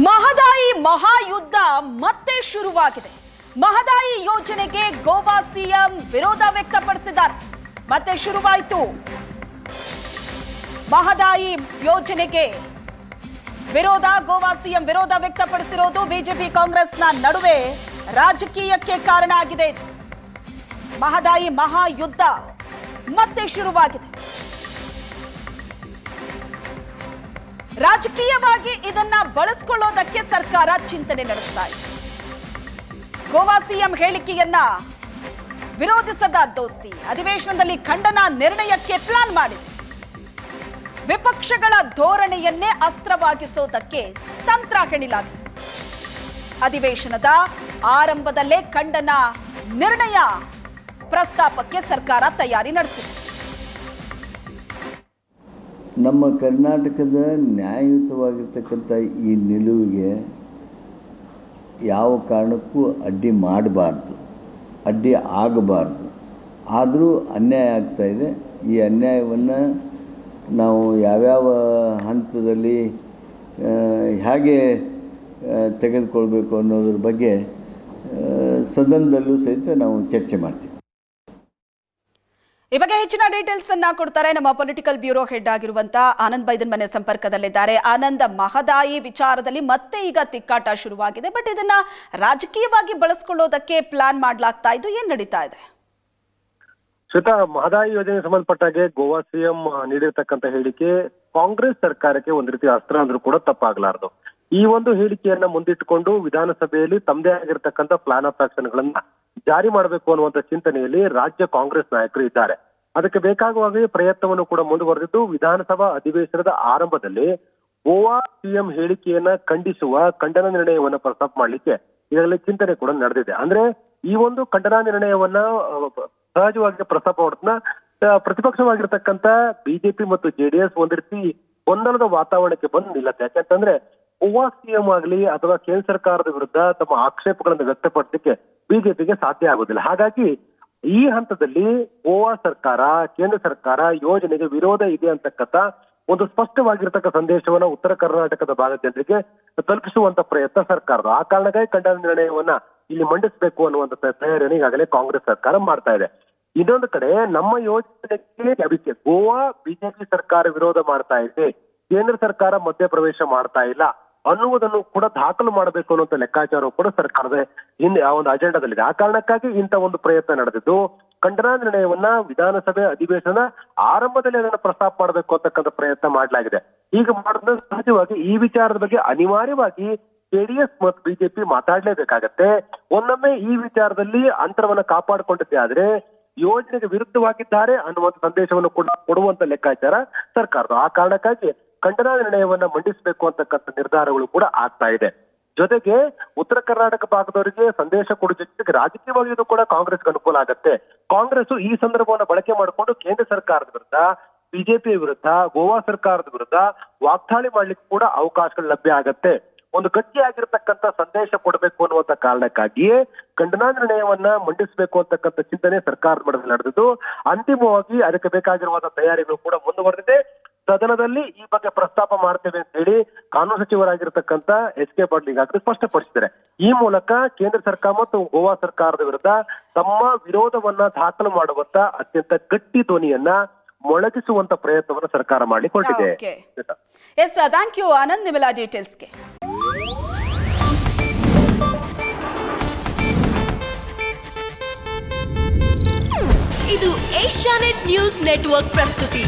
ಮಹದಾಯಿ ಮಹಾಯುದ್ಧ ಮತ್ತೆ ಶುರುವಾಗಿದೆ. ಮಹದಾಯಿ ಯೋಜನೆಗೆ ಗೋವಾ ಸಿಎಂ ವಿರೋಧ ವ್ಯಕ್ತಪಡಿಸಿದ್ದಾರೆ. ಮತ್ತೆ ಶುರುವಾಯಿತು ಮಹದಾಯಿ ಯೋಜನೆಗೆ ವಿರೋಧ. ಗೋವಾ ಸಿಎಂ ವಿರೋಧ ವ್ಯಕ್ತಪಡಿಸಿರೋದು ಬಿಜೆಪಿ ಕಾಂಗ್ರೆಸ್ನ ನಡುವೆ ರಾಜಕೀಯಕ್ಕೆ ಕಾರಣ ಆಗಿದೆ. ಮಹದಾಯಿ ಮಹಾಯುದ್ಧ ಮತ್ತೆ ಶುರುವಾಗಿದೆ. ರಾಜಕೀಯವಾಗಿ ಇದನ್ನ ಬಳಸಿಕೊಳ್ಳೋದಕ್ಕೆ ಸರ್ಕಾರ ಚಿಂತನೆ ನಡೆಸ್ತಾ ಇದೆ. ಗೋವಾ ಸಿಎಂ ಹೇಳಿಕೆಯನ್ನ ವಿರೋಧಿಸದ ದೋಸ್ತಿ ಅಧಿವೇಶನದಲ್ಲಿ ಖಂಡನ ನಿರ್ಣಯಕ್ಕೆ ಪ್ಲಾನ್ ಮಾಡಿದೆ. ವಿಪಕ್ಷಗಳ ಧೋರಣೆಯನ್ನೇ ಅಸ್ತ್ರವಾಗಿಸೋದಕ್ಕೆ ತಂತ್ರ ಹೆಣಿಲಾಗಿದೆ. ಅಧಿವೇಶನದ ಆರಂಭದಲ್ಲೇ ಖಂಡನ ನಿರ್ಣಯ ಪ್ರಸ್ತಾಪಕ್ಕೆ ಸರ್ಕಾರ ತಯಾರಿ ನಡೆಸಿದೆ. ನಮ್ಮ ಕರ್ನಾಟಕದ ನ್ಯಾಯಯುತವಾಗಿರ್ತಕ್ಕಂಥ ಈ ನಿಲುವಿಗೆ ಯಾವ ಕಾರಣಕ್ಕೂ ಅಡ್ಡಿ ಮಾಡಬಾರ್ದು, ಅಡ್ಡಿ ಆಗಬಾರ್ದು. ಆದರೂ ಅನ್ಯಾಯ ಆಗ್ತಾಯಿದೆ. ಈ ಅನ್ಯಾಯವನ್ನು ನಾವು ಯಾವ್ಯಾವ ಹಂತದಲ್ಲಿ ಹೇಗೆ ತೆಗೆದುಕೊಳ್ಬೇಕು ಅನ್ನೋದ್ರ ಬಗ್ಗೆ ಸದನದಲ್ಲೂ ಸಹಿತ ನಾವು ಚರ್ಚೆ ಮಾಡ್ತೀವಿ. ಈ ಬಗ್ಗೆ ಹೆಚ್ಚಿನ ಡೀಟೇಲ್ಸ್ ಅನ್ನ ಕೊಡ್ತಾರೆ ನಮ್ಮ ಪೊಲಿಟಿಕಲ್ ಬ್ಯೂರೋ ಹೆಡ್ ಆಗಿರುವಂತಹ ಆನಂದ್ ಬೈದನ್ ಮನೆ ಸಂಪರ್ಕದಲ್ಲಿದ್ದಾರೆ. ಆನಂದ್, ಮಹದಾಯಿ ವಿಚಾರದಲ್ಲಿ ಮತ್ತೆ ಈಗ ತಿಕ್ಕಾಟ ಶುರುವಾಗಿದೆ. ಬಟ್ ಇದನ್ನ ರಾಜಕೀಯವಾಗಿ ಬಳಸಿಕೊಳ್ಳೋದಕ್ಕೆ ಪ್ಲಾನ್ ಮಾಡಲಾಗ್ತಾ ಇದ್ದು ಏನ್ ನಡೀತಾ ಇದೆ? ಶ್ವೇತಾ, ಮಹದಾಯಿ ಯೋಜನೆಗೆ ಸಂಬಂಧಪಟ್ಟಾಗೆ ಗೋವಾ ಸಿಎಂ ನೀಡಿರ್ತಕ್ಕಂಥ ಹೇಳಿಕೆ ಕಾಂಗ್ರೆಸ್ ಸರ್ಕಾರಕ್ಕೆ ಒಂದು ರೀತಿ ಅಸ್ತ್ರ ಅಂದ್ರೂ ಕೂಡ ತಪ್ಪಾಗಲಾರದು. ಈ ಒಂದು ಹೇಳಿಕೆಯನ್ನ ಮುಂದಿಟ್ಟುಕೊಂಡು ವಿಧಾನಸಭೆಯಲ್ಲಿ ತಮ್ಮದೇ ಆಗಿರ್ತಕ್ಕಂಥ ಪ್ಲಾನ್ ಆಫ್ ಆಕ್ಷನ್ ಗಳನ್ನ ಜಾರಿ ಮಾಡಬೇಕು ಅನ್ನುವಂತ ಚಿಂತನೆಯಲ್ಲಿ ರಾಜ್ಯ ಕಾಂಗ್ರೆಸ್ ನಾಯಕರು ಇದ್ದಾರೆ. ಅದಕ್ಕೆ ಬೇಕಾಗುವ ಪ್ರಯತ್ನವನ್ನು ಕೂಡ ಮುಂದುವರೆದಿದ್ದು ವಿಧಾನಸಭಾ ಅಧಿವೇಶನದ ಆರಂಭದಲ್ಲಿ ಗೋವಾ ಸಿಎಂ ಹೇಳಿಕೆಯನ್ನ ಖಂಡಿಸುವ ಖಂಡನ ನಿರ್ಣಯವನ್ನ ಪ್ರಸ್ತಾಪ ಮಾಡಲಿಕ್ಕೆ ಈಗಾಗಲೇ ಚಿಂತನೆ ಕೂಡ ನಡೆದಿದೆ. ಅಂದ್ರೆ ಈ ಒಂದು ಖಂಡನ ನಿರ್ಣಯವನ್ನ ಸಹಜವಾಗಿ ಪ್ರಸ್ತಾಪ ಮಾಡೋದನ್ನ ಪ್ರತಿಪಕ್ಷವಾಗಿರ್ತಕ್ಕಂಥ ಬಿಜೆಪಿ ಮತ್ತು ಜೆಡಿಎಸ್ ಒಂದ್ ರೀತಿ ಗೊಂದಲದ ವಾತಾವರಣಕ್ಕೆ ಬಂದು ನಿಲ್ಲತ್ತೆ. ಯಾಕಂತಂದ್ರೆ ಗೋವಾ ಸಿಎಂ ಆಗಲಿ ಅಥವಾ ಕೇಂದ್ರ ಸರ್ಕಾರದ ವಿರುದ್ಧ ತಮ್ಮ ಆಕ್ಷೇಪಗಳನ್ನು ವ್ಯಕ್ತಪಡಿಸಲಿಕ್ಕೆ ಬಿಜೆಪಿಗೆ ಸಾಧ್ಯ ಆಗುದಿಲ್ಲ. ಹಾಗಾಗಿ ಈ ಹಂತದಲ್ಲಿ ಗೋವಾ ಸರ್ಕಾರ, ಕೇಂದ್ರ ಸರ್ಕಾರ ಯೋಜನೆಗೆ ವಿರೋಧ ಇದೆ ಅಂತಕ್ಕಂಥ ಒಂದು ಸ್ಪಷ್ಟವಾಗಿರ್ತಕ್ಕ ಸಂದೇಶವನ್ನ ಉತ್ತರ ಕರ್ನಾಟಕದ ಭಾಗದ ಜನರಿಗೆ ತಲುಪಿಸುವಂತ ಪ್ರಯತ್ನ ಸರ್ಕಾರದ. ಆ ಕಾರಣಕ್ಕಾಗಿ ಖಂಡನ ನಿರ್ಣಯವನ್ನ ಇಲ್ಲಿ ಮಂಡಿಸಬೇಕು ಅನ್ನುವಂತ ತಯಾರಿಯನ್ನು ಈಗಾಗಲೇ ಕಾಂಗ್ರೆಸ್ ಸರ್ಕಾರ ಮಾಡ್ತಾ ಇದೆ. ಇನ್ನೊಂದು ಕಡೆ ನಮ್ಮ ಯೋಜನೆಗೆ ಅದಕ್ಕೆ ಗೋವಾ ಬಿಜೆಪಿ ಸರ್ಕಾರ ವಿರೋಧ ಮಾಡ್ತಾ ಇದೆ, ಕೇಂದ್ರ ಸರ್ಕಾರ ಮಧ್ಯ ಪ್ರವೇಶ ಮಾಡ್ತಾ ಇಲ್ಲ ಅನ್ನುವುದನ್ನು ಕೂಡ ದಾಖಲು ಮಾಡಬೇಕು ಅನ್ನುವಂತ ಲೆಕ್ಕಾಚಾರವು ಕೂಡ ಸರ್ಕಾರದ ಹಿಂದೆ ಆ ಒಂದು ಅಜೆಂಡಾದಲ್ಲಿದೆ. ಆ ಕಾರಣಕ್ಕಾಗಿ ಇಂಥ ಒಂದು ಪ್ರಯತ್ನ ನಡೆದಿದ್ದು ಖಂಡನ ನಿರ್ಣಯವನ್ನ ವಿಧಾನಸಭೆ ಅಧಿವೇಶನ ಆರಂಭದಲ್ಲಿ ಅದನ್ನು ಪ್ರಸ್ತಾಪ ಮಾಡಬೇಕು ಅಂತಕ್ಕಂಥ ಪ್ರಯತ್ನ ಮಾಡಲಾಗಿದೆ. ಈಗ ಮಾಡಿದ ಸಹಜವಾಗಿ ಈ ವಿಚಾರದ ಬಗ್ಗೆ ಅನಿವಾರ್ಯವಾಗಿ ಜೆಡಿಎಸ್ ಮತ್ತು ಬಿಜೆಪಿ ಮಾತಾಡ್ಲೇಬೇಕಾಗತ್ತೆ. ಒಮ್ಮೊಮ್ಮೆ ಈ ವಿಚಾರದಲ್ಲಿ ಅಂತರವನ್ನ ಕಾಪಾಡಿಕೊಂಡಿದ್ದೆ ಆದ್ರೆ ಯೋಜನೆಗೆ ವಿರುದ್ಧವಾಗಿದ್ದಾರೆ ಅನ್ನುವಂಥ ಸಂದೇಶವನ್ನು ಕೂಡ ಕೊಡುವಂತ ಲೆಕ್ಕಾಚಾರ ಸರ್ಕಾರದ. ಆ ಕಾರಣಕ್ಕಾಗಿ ಖಂಡನ ನಿರ್ಣಯವನ್ನ ಮಂಡಿಸಬೇಕು ಅಂತಕ್ಕಂಥ ನಿರ್ಧಾರಗಳು ಕೂಡ ಆಗ್ತಾ ಇದೆ. ಜೊತೆಗೆ ಉತ್ತರ ಕರ್ನಾಟಕ ಭಾಗದವರಿಗೆ ಸಂದೇಶ ಕೊಡುವ ಜೊತೆಗೆ ರಾಜಕೀಯವಾಗಿ ಇದು ಕೂಡ ಕಾಂಗ್ರೆಸ್ಗೆ ಅನುಕೂಲ ಆಗತ್ತೆ. ಕಾಂಗ್ರೆಸ್ ಈ ಸಂದರ್ಭವನ್ನು ಬಳಕೆ ಮಾಡಿಕೊಂಡು ಕೇಂದ್ರ ಸರ್ಕಾರದ ವಿರುದ್ಧ, ಬಿಜೆಪಿ ವಿರುದ್ಧ, ಗೋವಾ ಸರ್ಕಾರದ ವಿರುದ್ಧ ವಾಗ್ದಾಳಿ ಮಾಡ್ಲಿಕ್ಕೆ ಕೂಡ ಅವಕಾಶಗಳು ಲಭ್ಯ ಆಗತ್ತೆ. ಒಂದು ಗಟ್ಟಿಯಾಗಿರ್ತಕ್ಕಂಥ ಸಂದೇಶ ಕೊಡಬೇಕು ಅನ್ನುವಂತ ಕಾರಣಕ್ಕಾಗಿಯೇ ಖಂಡನ ನಿರ್ಣಯವನ್ನ ಮಂಡಿಸಬೇಕು ಅಂತಕ್ಕಂಥ ಚಿಂತನೆ ಸರ್ಕಾರದ ಮಟ್ಟದಲ್ಲಿ ನಡೆದಿದ್ದು ಅಂತಿಮವಾಗಿ ಅದಕ್ಕೆ ಬೇಕಾಗಿರುವಂತಹ ತಯಾರಿಗಳು ಕೂಡ ಮುಂದುವರೆದಿದೆ. ಸದನದಲ್ಲಿ ಈ ಬಗ್ಗೆ ಪ್ರಸ್ತಾಪ ಮಾಡ್ತೇವೆ ಅಂತ ಹೇಳಿ ಕಾನೂನು ಸಚಿವರಾಗಿರ್ತಕ್ಕಂಥ ಎಚ್.ಕೆ. ಪಾಟೀಲ್ ಈಗಾಗಲೇ ಸ್ಪಷ್ಟಪಡಿಸಿದ್ದಾರೆ. ಈ ಮೂಲಕ ಕೇಂದ್ರ ಸರ್ಕಾರ ಮತ್ತು ಗೋವಾ ಸರ್ಕಾರದ ವಿರುದ್ಧ ತಮ್ಮ ವಿರೋಧವನ್ನ ದಾಖಲು ಮಾಡುವಂತ ಅತ್ಯಂತ ಗಟ್ಟಿ ಧ್ವನಿಯನ್ನ ಮೊಳಗಿಸುವಂತ ಪ್ರಯತ್ನವನ್ನು ಸರ್ಕಾರ ಮಾಡಿ ಹೊರಟಿದೆ. ಎಸ್, ಥ್ಯಾಂಕ್ ಯು ಆನಂದ್ ನಿಮ್ಮೆಲ್ಲ ಡೀಟೇಲ್ಸ್ಗೆ. ಇದು ಏಷ್ಯಾನೆಟ್ ನ್ಯೂಸ್ ನೆಟ್ವರ್ಕ್ ಪ್ರಸ್ತುತಿ.